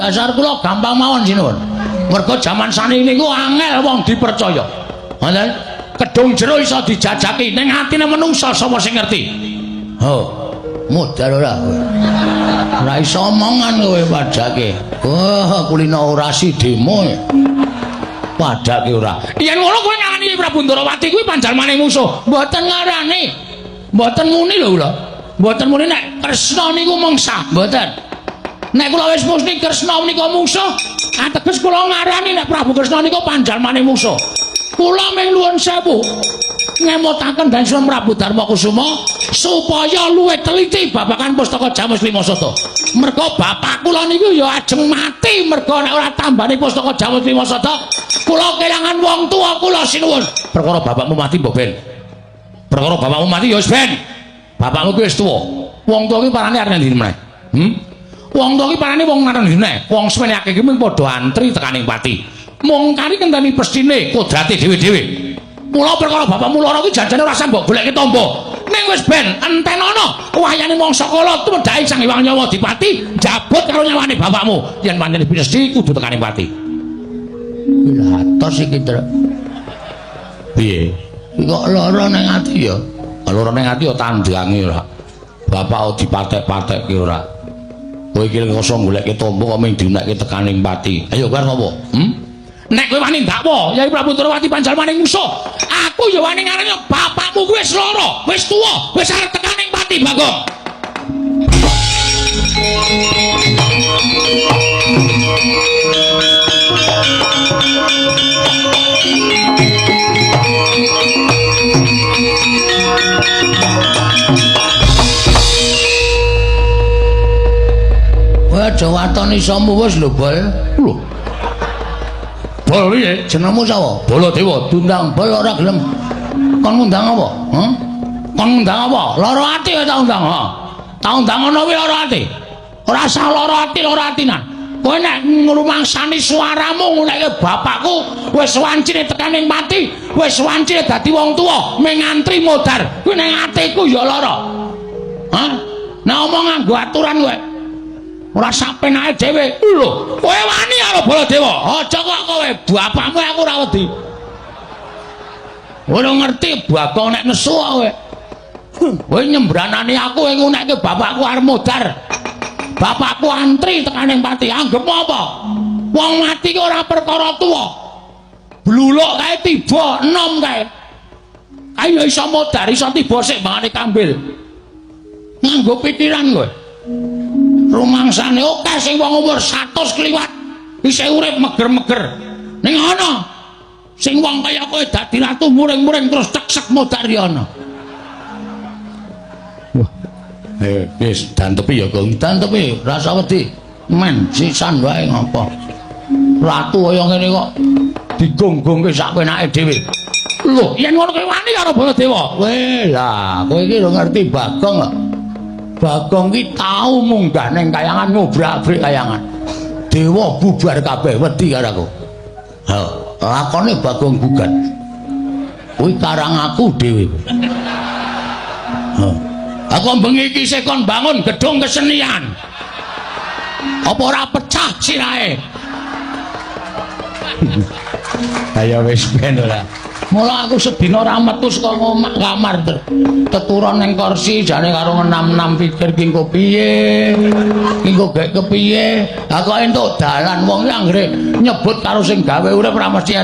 Dasar kula gampang mawon sinuwun. Mergo jaman saniki niku angel wong dipercaya. Ngoten. Kedung jero iso dijajaki ning atine menungsa sapa sing ngerti. Ho. Modal ora kowe. Ora iso omongan kowe padake. Wah, kulino orasi demo. Padake ora. Yen ngono kowe ngarani Prabu Ndrawati kuwi panjalmaning musuh. Mboten ngarani. Mboten muni lho kula. Mboten muni nek Kresna niku mengsah, mboten. Nek kula wis mesti Kresna menika musuh, ateges kula ngarani nek Prabu Kresna niku panjalmaning musuh. Kula mung nuwun sewu ngemutaken Dansen Prabu Darmakusuma supaya luwih teliti babagan pustaka Jamus Limasata. Merga bapak kula niku ya ajeng mati merga nek ora tambani pustaka Jamus Limasata, kula kelangan wong tuwa kula sinuwun. Perkara bapakmu mati mbok ben. Perkara bapakmu mati ya wis ben. Bapakmu kuwi wis tuwa. Wong tuwa ki parane arep ndi meneh? Wong tuwa ki parane wong ngarep ndi meneh? Wong semene akeh ki mung padha antri tekaning pati. Mung kari kendani pestine kodrate dhewe-dhewe. Mula perkara bapakmu lara ki janjane ora usah mbok goleki tombo. Ning wis ben entenono wayane mangsa kala tumedhahi Sang Hyang Nyawa Dipati jabut karo nyawane bapakmu. Yen pancen pinesti kudu tekaning pati. Lah atos iki, Tru. Piye? Kok lara ning ati ya? Lara ning ati ya tandange ora. Bapak dipatek-patekke ora. Kowe iki kosong goleki tombo kok mung diunekke tekaning pati. Ayo karo apa? Nek kowe wani dakwa Yai Prabu Ndrawati panjalmaning musuh, aku ya wani ngarani bapakmu kuwi wis lara, wis tuwa, wis arep tekaning pati, Bagong. Wah, jawatan isamu wis lho, Bol. Lho. Bol piye? Jenengmu sapa? Baladewa. Tundang bol ora gelem. Kon ngundang apa? Hah? Kon ngundang apa? Lara ati ya tak undang, ha. Tak undang ana kuwi lara ati. Ora usah lara atinan. Kowe nek ngrumangsani swaramu ngunekke bapakku wis wancine tekaning mati, wis wancine dadi wong tuwa, ming antri modar. Kuwi ning atiku ya lara. Hah? Nek omong nganggo aturan kowe. Ora sak penake dhewe. Lho, kowe wani karo Baladewa. Aja kok kowe bapakmu aku ora wedi. Ora ngerti Bagong nek nesu kowe. Kowe nyembranani aku ngunekke bapakku arep modar. Bapakku antri tekaning pati. Anggep apa? Wong mati ki ora perkara tuwa. Bluluk kae tiba enom kae. Ayo iso modar, iso tiba sik bangane kambil. Nganggo pitiran kowe. Rumangsane akeh sing wong umur 100 kliwat isih urip meger-meger. Ning ana sing wong kaya kowe dadi ratu muring-muring terus ceksek modar ya ana. Wah. Wis dantepi ya, Gong. Dantepi, rasa wedi. Men sisan wae ngopo. Ratu kaya ngene kok digonggongke sak penake dhewe. Lho, yen ngono kowe wani karo Baladewa. Weh lah, kowe iki lho ngerti Bagong kok. Bagong ki tau munggah ning kayangan ngobrak-abrik kayangan. Dewa bubar kabeh wedi karo aku. Ha, lakone Bagong gugat. Kuwi karang aku dhewe. Ha. Aku bengi iki sik kon bangun gedung kesenian. Apa ora pecah sirahe? Ayo wis ben ora. Mula aku sedina ora metu saka kamar teturon ning kursi jane karo ngenam-enam pikir ki engko piye. Ki engko gek kepiye? Lah kok entuk dalan wong ki anggere nyebut karo sing gawe urip ora mesti